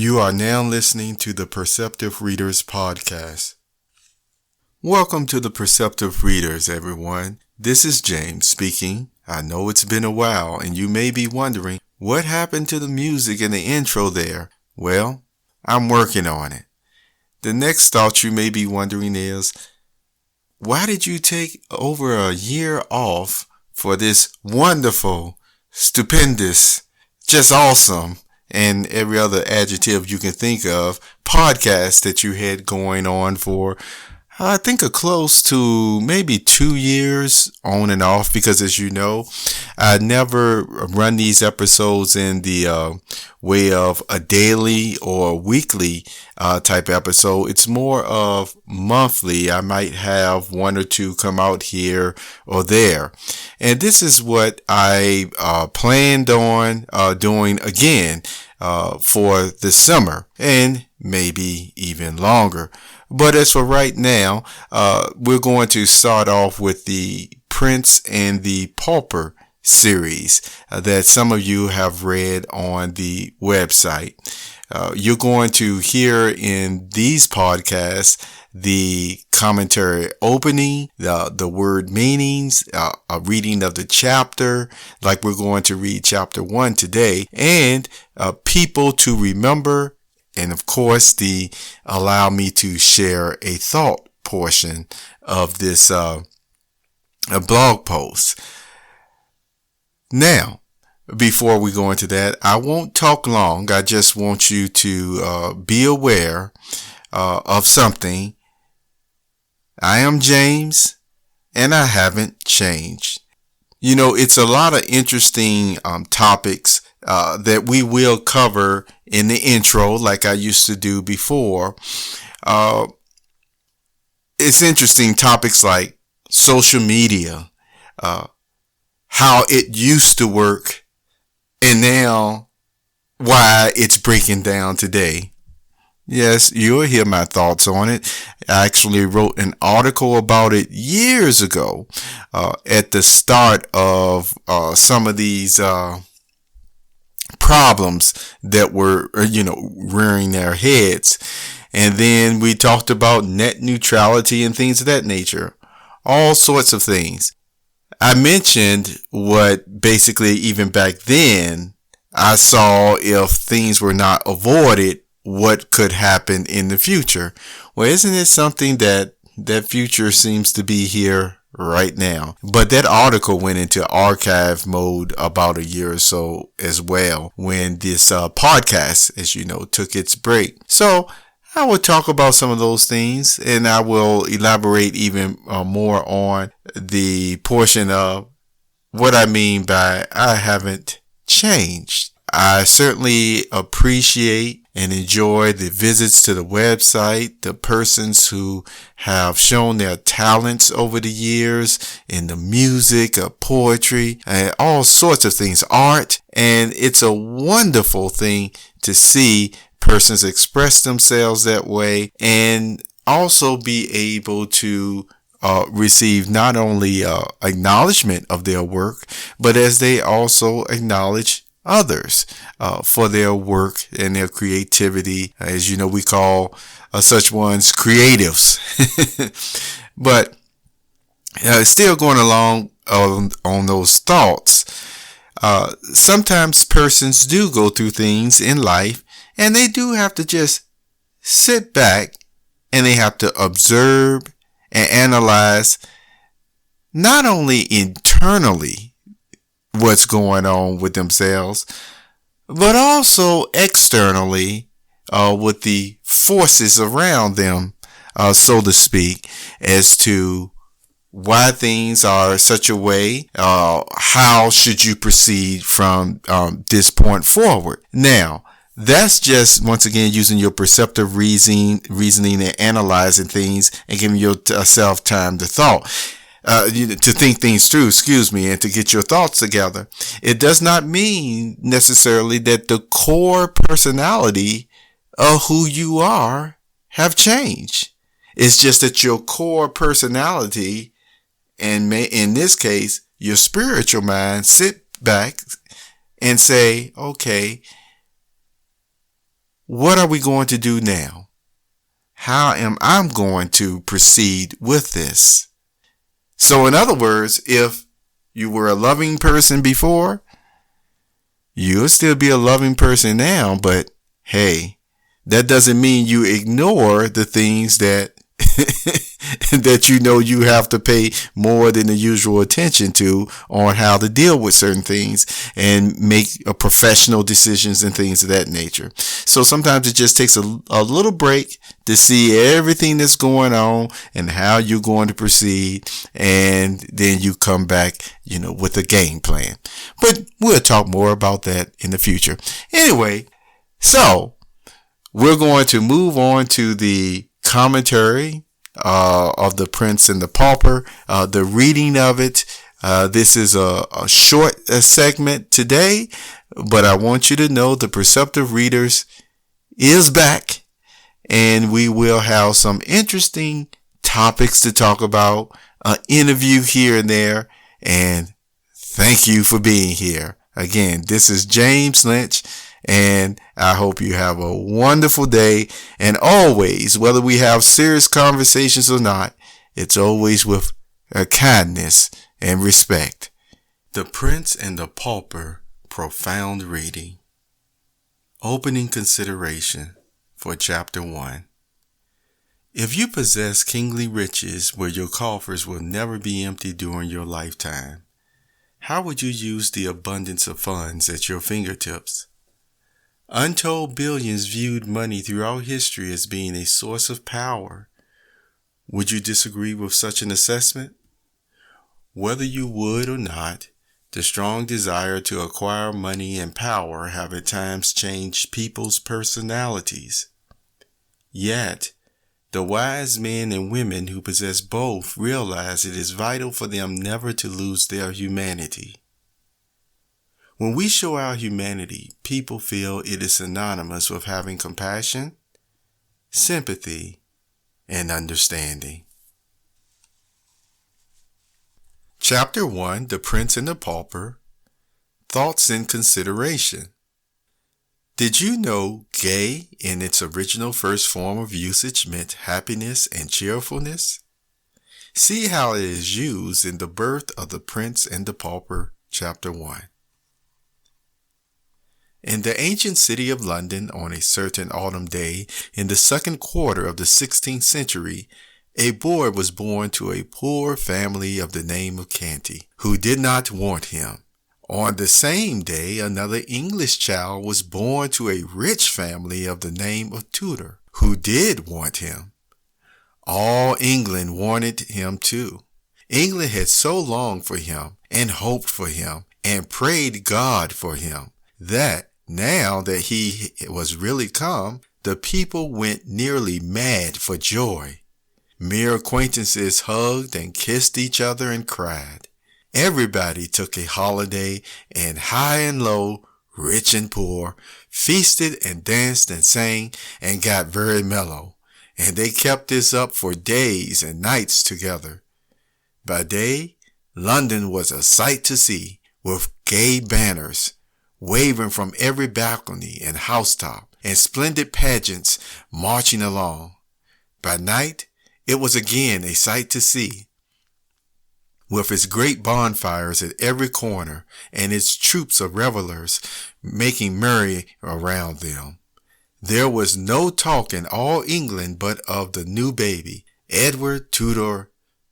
You are now listening to the Perceptive Readers podcast. Welcome to the Perceptive Readers, everyone. This is James speaking. I know it's been a while, and you may be wondering, what happened to the music in the intro there? Well, I'm working on it. The next thought you may be wondering is, why did you take over a year off for this wonderful, stupendous, just awesome, and every other adjective you can think of, podcast that you had going on for, I think, a close to maybe 2 years on and off, because as you know, I never run these episodes in the way of a daily or weekly type episode. It's more of monthly. I might have one or two come out here or there. And this is what I planned on doing again for the summer and maybe even longer. But as for right now, we're going to start off with the Prince and the Pauper series that some of you have read on the website. You're going to hear in these podcasts the commentary opening, the word meanings, a reading of the chapter, like we're going to read chapter 1 today, and people to remember. And of course, the allow me to share a thought portion of this a blog post. Now, before we go into that, I won't talk long. I just want you to be aware of something. I am James, and I haven't changed. You know, it's a lot of interesting topics that we will cover in the intro, like I used to do before. It's interesting topics like social media, how it used to work, and now why it's breaking down today. Yes, you'll hear my thoughts on it. I actually wrote an article about it years ago, at the start of some of these problems that were, rearing their heads. And then we talked about net neutrality and things of that nature. All sorts of things. I mentioned what basically even back then I saw if things were not avoided, what could happen in the future. Well, isn't it something that future seems to be here right now? But that article went into archive mode about a year or so as well, when this podcast, as you know, took its break. So I will talk about some of those things, and I will elaborate even more on the portion of what I mean by I haven't changed. I certainly appreciate and enjoy the visits to the website, the persons who have shown their talents over the years in the music, poetry, and all sorts of things, art. And it's a wonderful thing to see persons express themselves that way and also be able to receive not only acknowledgement of their work, but as they also acknowledge others for their work and their creativity. As you know, we call such ones creatives. But still going along on those thoughts, sometimes persons do go through things in life, and they do have to just sit back and they have to observe and analyze not only internally what's going on with themselves, but also externally with the forces around them, so to speak, as to why things are such a way. How should you proceed from this point forward? Now, that's just, once again, using your perceptive reasoning and analyzing things and giving yourself time to to think things through, and to get your thoughts together. It does not mean necessarily that the core personality of who you are have changed. It's just that your core personality, and in this case, your spiritual mind, sit back and say, okay, what are we going to do now? How am I going to proceed with this? So in other words, if you were a loving person before, you'll still be a loving person now, but hey, that doesn't mean you ignore the things that that you have to pay more than the usual attention to on how to deal with certain things and make professional decisions and things of that nature. So sometimes it just takes a little break to see everything that's going on and how you're going to proceed, and then you come back, with a game plan. But we'll talk more about that in the future. Anyway, so we're going to move on to the commentary of The Prince and the Pauper, the reading of it. This is a short segment today, but I want you to know the Perceptive Readers is back, and we will have some interesting topics to talk about, an interview here and there, and thank you for being here. Again, this is James Lynch, and I hope you have a wonderful day. And always, whether we have serious conversations or not, it's always with kindness and respect. The Prince and the Pauper, profound reading. Opening consideration for Chapter 1. If you possess kingly riches where your coffers will never be empty during your lifetime, how would you use the abundance of funds at your fingertips? Untold billions viewed money throughout history as being a source of power. Would you disagree with such an assessment? Whether you would or not, the strong desire to acquire money and power have at times changed people's personalities. Yet, the wise men and women who possess both realize it is vital for them never to lose their humanity. When we show our humanity, people feel it is synonymous with having compassion, sympathy, and understanding. Chapter 1, The Prince and the Pauper, Thoughts and Consideration. Did you know gay in its original first form of usage meant happiness and cheerfulness? See how it is used in The Birth of the Prince and the Pauper, Chapter 1. In the ancient city of London, on a certain autumn day in the second quarter of the 16th century, a boy was born to a poor family of the name of Canty, who did not want him. On the same day, another English child was born to a rich family of the name of Tudor, who did want him. All England wanted him too. England had so longed for him and hoped for him and prayed God for him that now that he was really come, the people went nearly mad for joy. Mere acquaintances hugged and kissed each other and cried. Everybody took a holiday, and high and low, rich and poor, feasted and danced and sang and got very mellow. And they kept this up for days and nights together. By day, London was a sight to see, with gay banners waving from every balcony and housetop, and splendid pageants marching along. By night, it was again a sight to see, with its great bonfires at every corner, and its troops of revelers making merry around them. There was no talk in all England but of the new baby, Edward Tudor,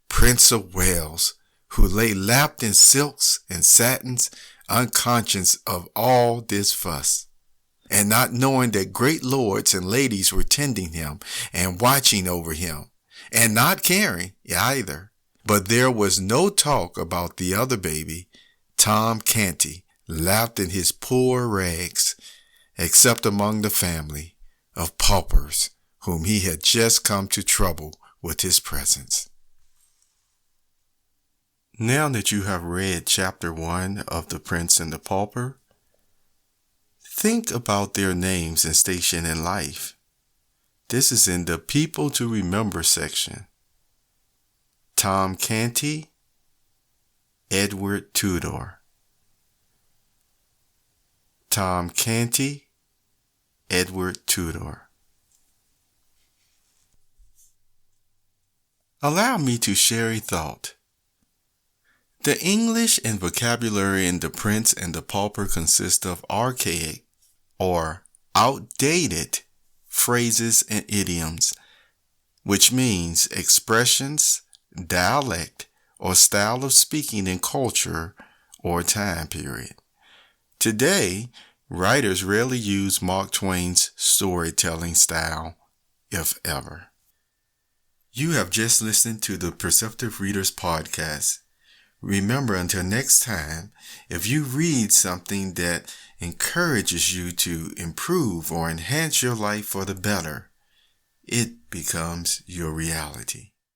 Prince of Wales, who lay lapped in silks and satins, unconscious of all this fuss, and not knowing that great lords and ladies were tending him and watching over him, and not caring either. But there was no talk about the other baby, Tom Canty, lapped in his poor rags, except among the family of paupers whom he had just come to trouble with his presence. Now that you have read Chapter 1 of The Prince and the Pauper, think about their names and station in life. This is in the People to Remember section. Tom Canty, Edward Tudor. Tom Canty, Edward Tudor. Allow me to share a thought. The English and vocabulary in The Prince and the Pauper consist of archaic or outdated phrases and idioms, which means expressions, dialect, or style of speaking in culture or time period. Today, writers rarely use Mark Twain's storytelling style, if ever. You have just listened to the Perceptive Readers podcast. Remember, until next time, if you read something that encourages you to improve or enhance your life for the better, it becomes your reality.